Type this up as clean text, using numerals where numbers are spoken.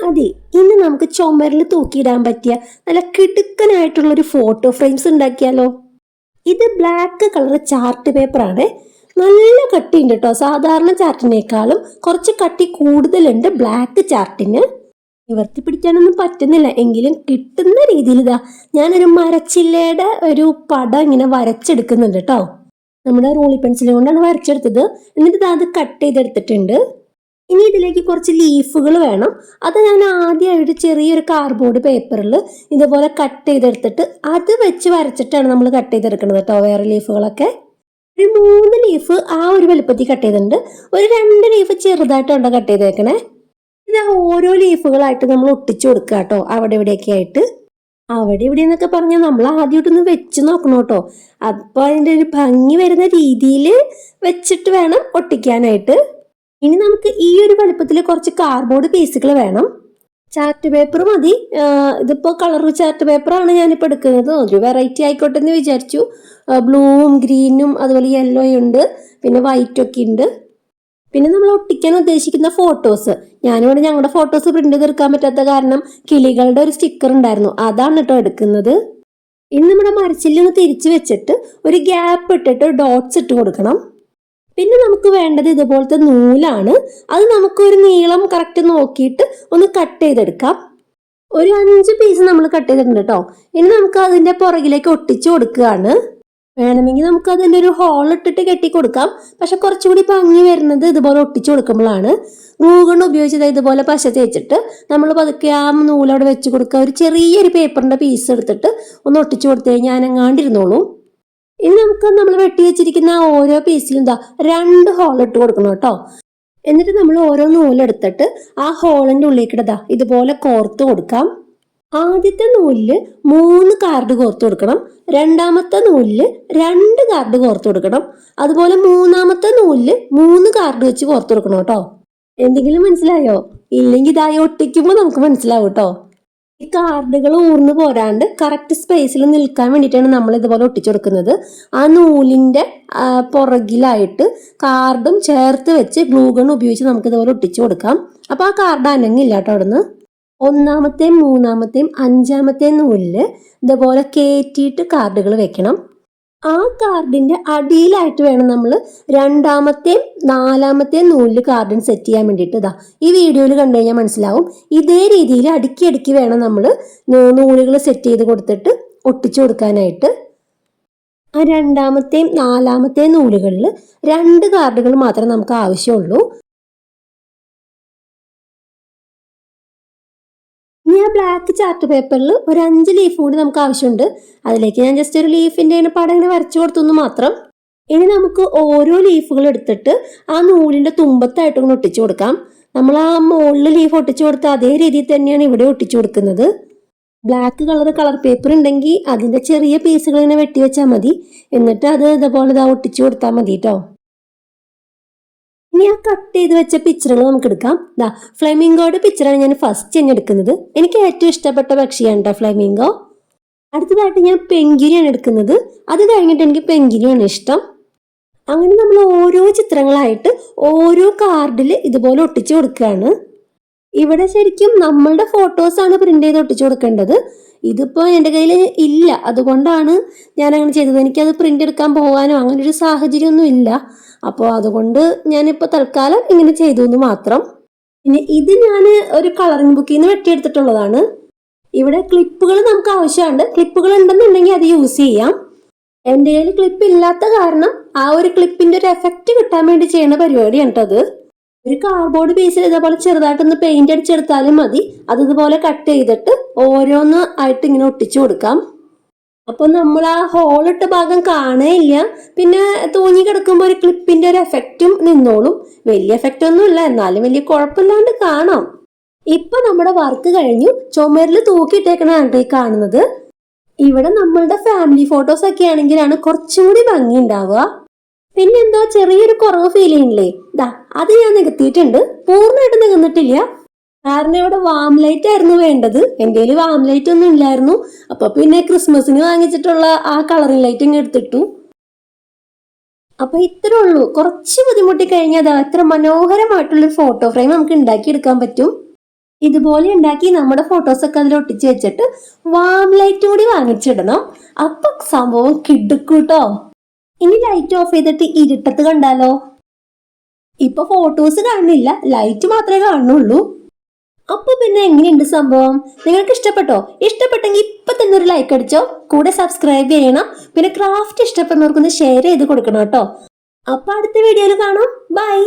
അതെ, ഇന്ന് നമുക്ക് ചുമരിൽ തൂക്കിയിടാൻ പറ്റിയ നല്ല കിടുക്കനായിട്ടുള്ളൊരു ഫോട്ടോ ഫ്രെയിംസ് ഉണ്ടാക്കിയാലോ? ഇത് ബ്ലാക്ക് കളർ ചാർട്ട് പേപ്പറാണ്. നല്ല കട്ടിയുണ്ട് കേട്ടോ. സാധാരണ ചാർട്ടിനേക്കാളും കുറച്ച് കട്ടി കൂടുതലുണ്ട് ബ്ലാക്ക് ചാർട്ടിന്. നിവർത്തി പിടിക്കാനൊന്നും പറ്റുന്നില്ല, എങ്കിലും കിട്ടുന്ന രീതിയിൽ ഇതാ ഞാനൊരു മരച്ചില്ലയുടെ ഒരു പടം ഇങ്ങനെ വരച്ചെടുക്കുന്നുണ്ട് കേട്ടോ. നമ്മുടെ റോളി പെൻസിൽ കൊണ്ടാണ് വരച്ചെടുത്തത്. എന്നിട്ട് അത് കട്ട് ചെയ്തെടുത്തിട്ടുണ്ട്. ഇനി ഇതിലേക്ക് കുറച്ച് ലീഫുകൾ വേണം. അത് ഞാൻ ആദ്യമായിട്ട് ചെറിയൊരു കാർഡ്ബോർഡ് പേപ്പറിൽ ഇതുപോലെ കട്ട് ചെയ്തെടുത്തിട്ട് അത് വെച്ച് വരച്ചിട്ടാണ് നമ്മൾ കട്ട് ചെയ്തെടുക്കുന്നത് കേട്ടോ. വേറെ ലീഫുകളൊക്കെ ഒരു 3 ലീഫ് ആ ഒരു വലുപ്പത്തിൽ കട്ട് ചെയ്തിട്ടുണ്ട്. ഒരു 2 ലീഫ് ചെറുതായിട്ടുണ്ട് കട്ട് ചെയ്തേക്കണേ. ഇത് ഓരോ ലീഫുകളായിട്ട് നമ്മൾ ഒട്ടിച്ചു കൊടുക്കുക കേട്ടോ, അവിടെ ഇവിടെയൊക്കെ ആയിട്ട്. അവിടെ ഇവിടെ എന്നൊക്കെ പറഞ്ഞാൽ നമ്മൾ ആദ്യമായിട്ടൊന്ന് വെച്ച് നോക്കണം കേട്ടോ. അപ്പോൾ അതിൻ്റെ ഒരു ഭംഗി വരുന്ന രീതിയിൽ വെച്ചിട്ട് വേണം ഒട്ടിക്കാനായിട്ട്. ഇനി നമുക്ക് ഈ ഒരു വലുപ്പത്തിൽ കുറച്ച് കാർഡ്ബോർഡ് പീസുകൾ വേണം. ചാർട്ട് പേപ്പർ മതി. ഇതിപ്പോൾ കളർ ചാർട്ട് പേപ്പറാണ് ഞാനിപ്പോൾ എടുക്കുന്നത്. ഒരു വെറൈറ്റി ആയിക്കോട്ടെ എന്ന് വിചാരിച്ചു. ബ്ലൂവും ഗ്രീനും അതുപോലെ യെല്ലോയും ഉണ്ട്, പിന്നെ വൈറ്റൊക്കെ ഉണ്ട്. പിന്നെ നമ്മൾ ഒട്ടിക്കാൻ ഉദ്ദേശിക്കുന്ന ഫോട്ടോസ്, ഞാനിവിടെ ഞങ്ങളുടെ ഫോട്ടോസ് പ്രിന്റ് ചെയ്തെടുക്കാൻ പറ്റാത്ത കാരണം കിളികളുടെ ഒരു സ്റ്റിക്കർ ഉണ്ടായിരുന്നു, അതാണ് കേട്ടോ എടുക്കുന്നത്. ഇനി നമ്മുടെ മരച്ചില്ലൊന്ന് തിരിച്ചു വെച്ചിട്ട് ഒരു ഗ്യാപ്പ് ഇട്ടിട്ട് ഡോട്ട്സ് ഇട്ട് കൊടുക്കണം. പിന്നെ നമുക്ക് വേണ്ടത് ഇതുപോലത്തെ നൂലാണ്. അത് നമുക്ക് ഒരു നീളം കറക്റ്റ് നോക്കിയിട്ട് ഒന്ന് കട്ട് ചെയ്തെടുക്കാം. ഒരു 5 പീസ് നമ്മൾ കട്ട് ചെയ്തിട്ടുണ്ട് കേട്ടോ. ഇനി നമുക്ക് അതിന്റെ പുറകിലേക്ക് ഒട്ടിച്ചു കൊടുക്കുകയാണ്. വേണമെങ്കിൽ നമുക്ക് അതിൻ്റെ ഒരു ഹോൾ ഇട്ടിട്ട് കെട്ടി കൊടുക്കാം. പക്ഷെ കുറച്ചുകൂടി ഭംഗി വരുന്നത് ഇതുപോലെ ഒട്ടിച്ചു കൊടുക്കുമ്പോഴാണ്. ഗ്ലൂഗൺ ഉപയോഗിച്ചത് ഇതുപോലെ പശ തേച്ചിട്ട് നമ്മൾ പതുക്കെ ആ നൂലവിടെ വെച്ച് കൊടുക്കുക. ഒരു ചെറിയൊരു പേപ്പറിന്റെ പീസ് എടുത്തിട്ട് ഒന്ന് ഒട്ടിച്ചു കൊടുത്തു കഴിഞ്ഞാൽ അനങ്ങാണ്ടിരുന്നോളൂ. ഇനി നമുക്ക് നമ്മൾ വെട്ടി വെച്ചിരിക്കുന്ന ഓരോ പീസിലും 2 ഹോൾ ഇട്ട് കൊടുക്കണം കേട്ടോ. എന്നിട്ട് നമ്മൾ ഓരോ നൂലെടുത്തിട്ട് ആ ഹോളിന്റെ ഉള്ളിലേക്കിട ഇതുപോലെ കോർത്ത് കൊടുക്കാം. ആദ്യത്തെ നൂലില് 3 കാർഡ് കോർത്ത് കൊടുക്കണം. രണ്ടാമത്തെ നൂലില് 2 കാർഡ് കോർത്ത് കൊടുക്കണം. അതുപോലെ മൂന്നാമത്തെ നൂലില് 3 കാർഡ് വെച്ച് കോർത്ത് കൊടുക്കണം കേട്ടോ. എന്തെങ്കിലും മനസ്സിലായോ? ഇല്ലെങ്കിൽ ഇതായി ഒട്ടിക്കുമ്പോൾ നമുക്ക് മനസ്സിലാവും കേട്ടോ. ഈ കാർഡുകൾ ഊർന്നു പോരാണ്ട് കറക്റ്റ് സ്പേസിൽ നിൽക്കാൻ വേണ്ടിയിട്ടാണ് നമ്മൾ ഇതുപോലെ ഒട്ടിച്ചു കൊടുക്കുന്നത്. ആ നൂലിന്റെ പുറകിലായിട്ട് കാർഡും ചേർത്ത് വെച്ച് ഗ്ലൂഗൺ ഉപയോഗിച്ച് നമുക്ക് ഇതുപോലെ ഒട്ടിച്ചു കൊടുക്കാം. അപ്പൊ ആ കാർഡ് അനങ്ങില്ല കേട്ടോ. അവിടുന്ന് 1-ാമത്തെയും 3-ാമത്തെയും 5-ാമത്തെയും നൂലില് ഇതുപോലെ കയറ്റിയിട്ട് കാർഡുകൾ വെക്കണം. ആ കാർഡിന്റെ അടിയിലായിട്ട് വേണം നമ്മൾ 2-ാമത്തെയും 4-ാമത്തെയും നൂലിൽ കാർഡിന് സെറ്റ് ചെയ്യാൻ വേണ്ടിയിട്ട്. ഈ വീഡിയോയിൽ കണ്ടു കഴിഞ്ഞാൽ മനസ്സിലാവും. ഇതേ രീതിയിൽ അടുക്കി അടുക്കി വേണം നമ്മൾ നൂലുകൾ സെറ്റ് ചെയ്ത് കൊടുത്തിട്ട് ഒട്ടിച്ചു കൊടുക്കാനായിട്ട്. ആ 2-ാമത്തെയും 4-ാമത്തെയും നൂലുകളിൽ 2 കാർഡുകൾ മാത്രമേ നമുക്ക് ആവശ്യമുള്ളൂ. ഇനി ആ ബ്ലാക്ക് ചാർട്ട് പേപ്പറിൽ ഒരു 5 ലീഫ് കൂടി നമുക്ക് ആവശ്യമുണ്ട്. അതിലേക്ക് ഞാൻ ജസ്റ്റ് ഒരു ലീഫിന്റെ പടം ഇങ്ങനെ വരച്ചു കൊടുത്തു മാത്രം. ഇനി നമുക്ക് ഓരോ ലീഫുകൾ എടുത്തിട്ട് ആ നൂലിന്റെ തുമ്പത്തായിട്ട് ഇങ്ങനെ ഒട്ടിച്ചു കൊടുക്കാം. നമ്മൾ ആ മുകളിൽ ലീഫ് ഒട്ടിച്ചു കൊടുത്ത അതേ രീതിയിൽ തന്നെയാണ് ഇവിടെ ഒട്ടിച്ചു കൊടുക്കുന്നത്. ബ്ലാക്ക് കളർ പേപ്പർ ഉണ്ടെങ്കിൽ അതിന്റെ ചെറിയ പീസുകൾ ഇങ്ങനെ വെട്ടിവെച്ചാൽ മതി. എന്നിട്ട് അത് ഇതുപോലെ ഒട്ടിച്ചു കൊടുത്താൽ മതി കേട്ടോ. ഇനി ആ കട്ട് ചെയ്ത് വെച്ച പിക്ചറുകൾ നമുക്ക് എടുക്കാം. ഫ്ലെമിംഗോയുടെ പിക്ചറാണ് ഞാൻ ഫസ്റ്റ് തന്നെ എടുക്കുന്നത്. എനിക്ക് ഏറ്റവും ഇഷ്ടപ്പെട്ട പക്ഷിയാണ് കേട്ടോ ഫ്ലെമിംഗോ. അടുത്തതായിട്ട് ഞാൻ പെൻഗ്വിനെയാണ് എടുക്കുന്നത്. അത് കഴിഞ്ഞിട്ട് എനിക്ക് പെൻഗ്വിനെയാണ് ഇഷ്ടം. അങ്ങനെ നമ്മൾ ഓരോ ചിത്രങ്ങളായിട്ട് ഓരോ കാർഡിൽ ഇതുപോലെ ഒട്ടിച്ചു കൊടുക്കുകയാണ്. ഇവിടെ ശരിക്കും നമ്മളുടെ ഫോട്ടോസാണ് പ്രിന്റ് ചെയ്ത് ഒട്ടിച്ചു കൊടുക്കേണ്ടത്. ഇതിപ്പോൾ എൻ്റെ കയ്യിൽ ഇല്ല, അതുകൊണ്ടാണ് ഞാൻ അങ്ങനെ ചെയ്തത്. എനിക്കത് പ്രിന്റ് എടുക്കാൻ പോകാനോ അങ്ങനെ ഒരു സാഹചര്യമൊന്നും ഇല്ല. അപ്പോൾ അതുകൊണ്ട് ഞാനിപ്പോൾ തൽക്കാലം ഇങ്ങനെ ചെയ്തു എന്ന് മാത്രം. പിന്നെ ഇത് ഞാൻ ഒരു കളറിംഗ് ബുക്കിൽ നിന്ന് വെട്ടിയെടുത്തിട്ടുള്ളതാണ്. ഇവിടെ ക്ലിപ്പുകൾ നമുക്ക് ആവശ്യമുണ്ട്. ക്ലിപ്പുകൾ ഉണ്ടെന്നുണ്ടെങ്കിൽ അത് യൂസ് ചെയ്യാം. എൻ്റെ കയ്യിൽ ക്ലിപ്പ് ഇല്ലാത്ത കാരണം ആ ഒരു ക്ലിപ്പിന്റെ ഒരു എഫക്റ്റ് കിട്ടാൻ വേണ്ടി ചെയ്യുന്ന പരിപാടിയാണ് കേട്ടോ അത്. ഒരു കാർഡ്ബോർഡ് പീസിൽ ഇതേപോലെ ചെറുതായിട്ടൊന്ന് പെയിന്റ് അടിച്ചെടുത്താലും മതി. അത് ഇതുപോലെ കട്ട് ചെയ്തിട്ട് ഓരോന്ന് ആയിട്ട് ഇങ്ങനെ ഒട്ടിച്ചു കൊടുക്കാം. അപ്പൊ നമ്മൾ ആ ഹോളിട്ട ഭാഗം കാണേയില്ല. പിന്നെ തൂങ്ങി കിടക്കുമ്പോൾ ഒരു ക്ലിപ്പിന്റെ ഒരു എഫക്റ്റും നിന്നോളും. വലിയ എഫക്റ്റ് ഒന്നും ഇല്ല, എന്നാലും വലിയ കുഴപ്പമില്ലാണ്ട് കാണാം. ഇപ്പൊ നമ്മുടെ വർക്ക് കഴിഞ്ഞു. ചുമരിൽ തൂക്കിയിട്ടേക്കണാണ് ഈ കാണുന്നത്. ഇവിടെ നമ്മളുടെ ഫാമിലി ഫോട്ടോസ് ഒക്കെ ആണെങ്കിലാണ് കുറച്ചും കൂടി ഭംഗി ഉണ്ടാവുക. പിന്നെന്തോ ചെറിയൊരു കുറവ് ഫീൽ ചെയ്യണില്ലേ? അത് ഞാൻ നികത്തിയിട്ടുണ്ട്. പൂർണ്ണമായിട്ട് നികന്നിട്ടില്ല. കാരണം ഇവിടെ വാം ലൈറ്റ് ആയിരുന്നു വേണ്ടത്. എൻ്റെ കയ്യിൽ വാം ലൈറ്റ് ഒന്നും ഇല്ലായിരുന്നു. അപ്പൊ പിന്നെ ക്രിസ്മസിന് വാങ്ങിച്ചിട്ടുള്ള ആ കളറിംഗ് ലൈറ്റ് ഇങ്ങ് എടുത്തിട്ടു. അപ്പൊ ഇത്രേ ഉള്ളൂ. കുറച്ച് ബുദ്ധിമുട്ടി കഴിഞ്ഞാൽ എത്ര മനോഹരമായിട്ടുള്ളൊരു ഫോട്ടോ ഫ്രെയിം നമുക്ക് ഉണ്ടാക്കിയെടുക്കാൻ പറ്റും. ഇതുപോലെ ഉണ്ടാക്കി നമ്മുടെ ഫോട്ടോസ് ഒക്കെ അതിൽ ഒട്ടിച്ചു വെച്ചിട്ട് വാം ലൈറ്റ് കൂടി വാങ്ങിച്ചിടണം. അപ്പൊ സംഭവം കിടുക്കൂട്ടോ. ഇനി ലൈറ്റ് ഓഫ് ചെയ്തിട്ട് ഇരുട്ടത്ത് കണ്ടാലോ? ഇപ്പൊ ഫോട്ടോസ് കാണുന്നില്ല, ലൈറ്റ് മാത്രമേ കാണുന്നുള്ളൂ. അപ്പൊ പിന്നെ എങ്ങനെയുണ്ട് സംഭവം? നിങ്ങൾക്ക് ഇഷ്ടപ്പെട്ടോ? ഇഷ്ടപ്പെട്ടെങ്കിൽ ഇപ്പൊ തന്നെ ഒരു ലൈക്ക് അടിച്ചോ. കൂടെ സബ്സ്ക്രൈബ് ചെയ്യണം. പിന്നെ ക്രാഫ്റ്റ് ഇഷ്ടപ്പെടുന്നവർക്കൊന്ന് ഷെയർ ചെയ്ത് കൊടുക്കണം കേട്ടോ. അപ്പൊ അടുത്ത വീഡിയോയിൽ കാണാം. ബൈ.